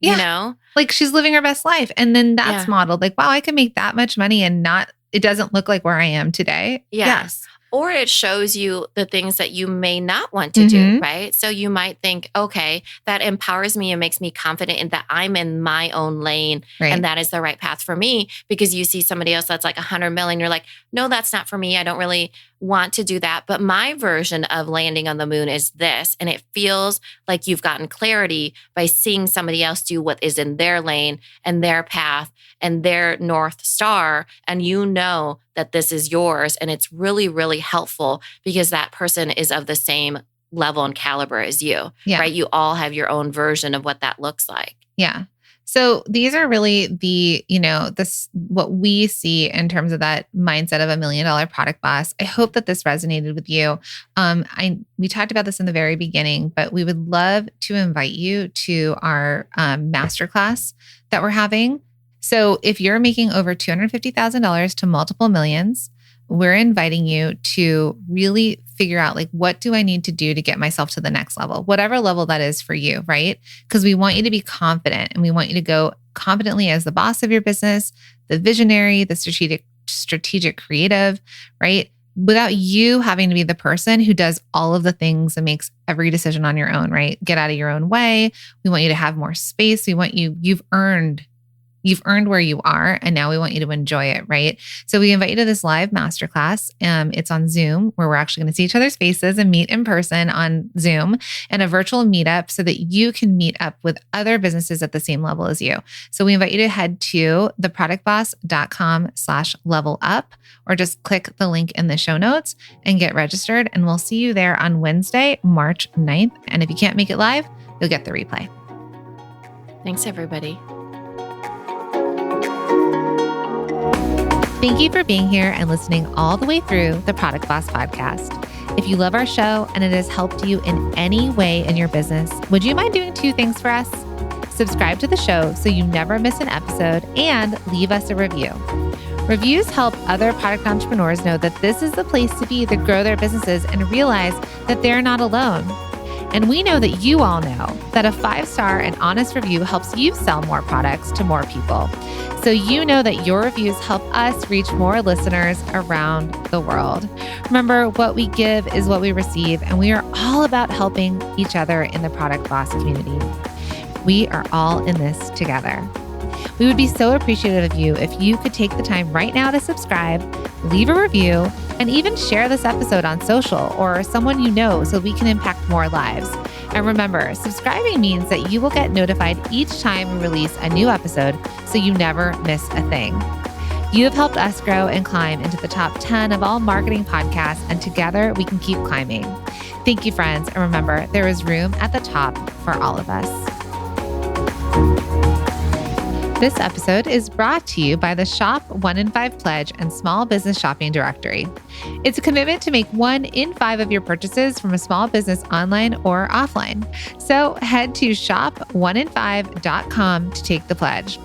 Like she's living her best life. And then that's modeled like, wow, I can make that much money and it doesn't look like where I am today. Yes. or it shows you the things that you may not want to do, right? So you might think, okay, that empowers me and makes me confident in that I'm in my own lane and that is the right path for me, because you see somebody else that's like 100 million. You're like, no, that's not for me. I don't really want to do that. But my version of landing on the moon is this. And it feels like you've gotten clarity by seeing somebody else do what is in their lane and their path and their North Star. And you know that this is yours. And it's really, really helpful because that person is of the same level and caliber as you, right? You all have your own version of what that looks like. Yeah. So these are really the, what we see in terms of that mindset of $1 million product boss. I hope that this resonated with you. We talked about this in the very beginning, but we would love to invite you to our masterclass that we're having. So if you're making over $250,000 to multiple millions, we're inviting you to really figure out, like, what do I need to do to get myself to the next level, whatever level that is for you, right? Because we want you to be confident and we want you to go confidently as the boss of your business, the visionary, the strategic creative, right? Without you having to be the person who does all of the things and makes every decision on your own, right? Get out of your own way. We want you to have more space. We want you've earned where you are, and now we want you to enjoy it, right? So we invite you to this live masterclass. It's on Zoom, where we're actually going to see each other's faces and meet in person on Zoom, and a virtual meetup so that you can meet up with other businesses at the same level as you. So we invite you to head to theproductboss.com/level up, or just click the link in the show notes and get registered. And we'll see you there on Wednesday, March 9th. And if you can't make it live, you'll get the replay. Thanks, everybody. Thank you for being here and listening all the way through the Product Boss podcast. If you love our show and it has helped you in any way in your business, would you mind doing 2 things for us? Subscribe to the show so you never miss an episode, and leave us a review. Reviews help other product entrepreneurs know that this is the place to be to grow their businesses and realize that they're not alone. And we know that you all know that a 5-star and honest review helps you sell more products to more people. So you know that your reviews help us reach more listeners around the world. Remember, what we give is what we receive, and we are all about helping each other in the Product Boss community. We are all in this together. We would be so appreciative of you if you could take the time right now to subscribe, leave a review, and even share this episode on social or someone you know so we can impact more lives. And remember, subscribing means that you will get notified each time we release a new episode so you never miss a thing. You have helped us grow and climb into the top 10 of all marketing podcasts, and together we can keep climbing. Thank you, friends. And remember, there is room at the top for all of us. This episode is brought to you by the Shop 1 in 5 Pledge and Small Business Shopping Directory. It's a commitment to make 1 in 5 of your purchases from a small business online or offline. So head to shop1in5.com to take the pledge.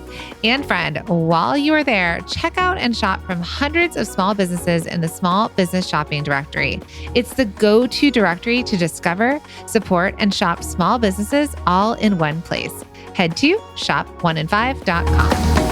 And friend, while you are there, check out and shop from hundreds of small businesses in the Small Business Shopping Directory. It's the go-to directory to discover, support, and shop small businesses all in one place. Head to shop1in5.com.